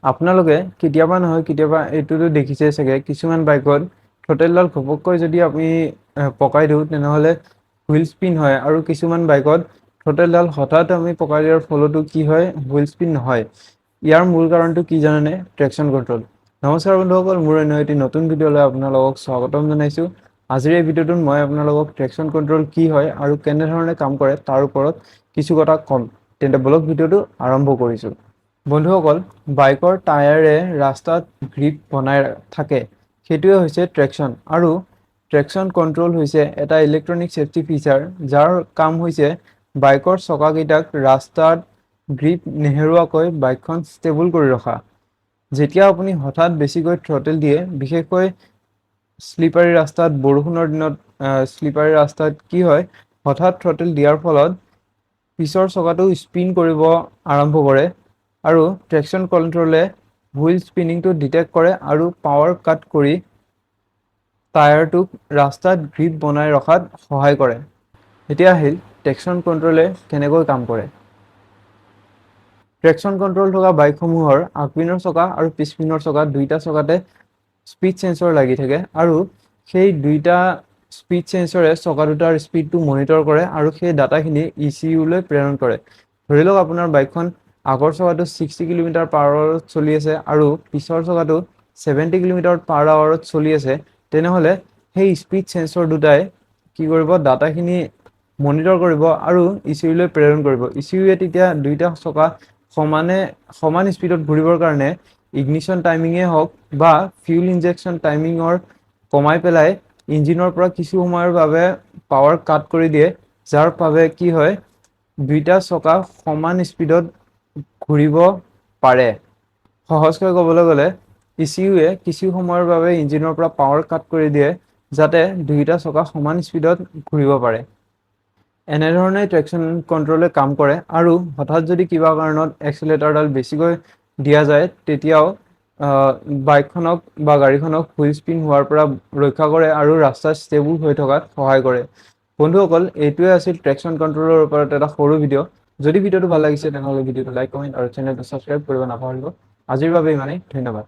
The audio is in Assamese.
আপোনালোকে কেতিয়াবা নহয় কেতিয়াবা এইটোতো দেখিছে চাগে কিছুমান বাইকত থ্ৰটেলডাল ঘপককৈ যদি আমি পকাই দিওঁ তেনেহ'লে হুইল স্পিন হয় আৰু কিছুমান বাইকত থ্ৰটেলডাল হঠাৎ আমি পকাই দিয়াৰ ফলতো কি হয় হুইল স্পিন নহয়। ইয়াৰ মূল কাৰণটো কি জানেনে? Traction control. নমস্কাৰ বন্ধুসকল, মোৰ অন্য এটি নতুন ভিডিঅ'লৈ আপোনালোকক স্বাগতম জনাইছোঁ। আজিৰ এই ভিডিঅ'টোত মই আপোনালোকক ট্ৰেকশ্যন কণ্ট্ৰল কি হয় আৰু কেনেধৰণে কাম কৰে তাৰ ওপৰত কিছু কথা ক'ম। তেন্তে বলক ভিডিঅ'টো আৰম্ভ কৰিছোঁ। বন্ধুসকল, বাইকৰ টায়াৰে ৰাস্তাত গ্ৰিপ বনাই থাকে, সেইটোৱে হৈছে ট্ৰেকশ্যন। আৰু ট্ৰেকশ্যন কণ্ট্ৰল হৈছে এটা ইলেক্ট্ৰনিক ছেফটি ফিচাৰ যাৰ কাম হৈছে বাইকৰ চকাকেইটাক ৰাস্তাত গ্ৰিপ নেহেৰুৱাকৈ বাইকখন ষ্টেবল কৰি ৰখা। যেতিয়া আপুনি হঠাৎ বেছিকৈ থ্ৰটেল দিয়ে, বিশেষকৈ শ্লিপাৰী ৰাস্তাত, বৰষুণৰ দিনত শ্লিপাৰী ৰাস্তাত কি হয়, হঠাৎ থ্ৰটেল দিয়াৰ ফলত পিছৰ চকাটো স্পিন কৰিব আৰম্ভ কৰে আৰু ট্ৰেকশ্যন কণ্ট্ৰলে হুইল স্পিনিংটো ডিটেক্ট কৰে আৰু পাৱাৰ কাট কৰি টায়াৰটোক ৰাস্তাত গ্ৰিপ বনাই ৰখাত সহায় কৰে। এতিয়া আহিল ট্ৰেকশ্যন কণ্ট্ৰলে কেনেকৈ কাম কৰে। ট্ৰেকশ্যন কণ্ট্ৰল থকা বাইকসমূহৰ আগপিনৰ চকা আৰু পিছপিনৰ চকা দুইটা চকাতে স্পীড চেঞ্চৰ লাগি থাকে আৰু সেই দুইটা স্পীড চেঞ্চৰে চকা দুটাৰ স্পীডটো মনিটৰ কৰে আৰু সেই ডাটাখিনি ECU-লৈ প্ৰেৰণ কৰে। ধৰি লওক আপোনাৰ বাইকখন আগৰ চকাটো 60 কিলোমিটাৰ/আৱাৰত চলি আছে আৰু পিছৰ চকাটো 70 কিলোমিটাৰ/আৱাৰত চলি আছে, তেনেহ'লে সেই স্পীড চেঞ্চৰ দুটাই কি কৰিব, ডাটাখিনি মনিটৰ কৰিব আৰু ECU-লৈ প্ৰেৰণ কৰিব। ECU-য়ে তেতিয়া দুইটা চকা সমান স্পীডত ঘূৰিবৰ কাৰণে ইগনিশ্যন টাইমিঙে হওক বা ফিউল ইনজেকশ্যন টাইমিঙৰ কমাই পেলাই ইঞ্জিনৰ পৰা কিছু সময়ৰ বাবে পাৱাৰ কাট কৰি দিয়ে, যাৰ বাবে কি হয় দুইটা চকা সমান স্পীডত ঘূৰিব পাৰে। সহজকৈ ক'বলৈ গ'লে ECU-য়ে কিছু সময়ৰ বাবে ইঞ্জিনৰ পৰা পাৱাৰ কাট কৰি দিয়ে যাতে দুয়োটা চকা সমান স্পীডত ঘূৰিব পাৰে। এনেধৰণে ট্ৰেকশ্যন কণ্ট্ৰলে কাম কৰে আৰু হঠাৎ যদি কিবা কাৰণত এক্সিলেটাৰডাল বেছিকৈ দিয়া যায়, তেতিয়াও বাইকখনক বা গাড়ীখনক হুইল স্পিন হোৱাৰ পৰা ৰক্ষা কৰে আৰু ৰাস্তাত ষ্টেবল হৈ থকাত সহায় কৰে। বন্ধুসকল, এইটোৱে আছিল ট্ৰেকশ্যন কণ্ট্ৰলৰ ওপৰত এটা সৰু ভিডিঅ'। যদি ভিডিঅ'টো ভাল লাগিছে তেনেহ'লে ভিডিঅ'টো লাইক, কমেণ্ট আৰু চেনেলটো ছাবস্ক্ৰাইব কৰিব নাপাহৰিব। আজিৰ বাবে ইমানেই, ধন্যবাদ।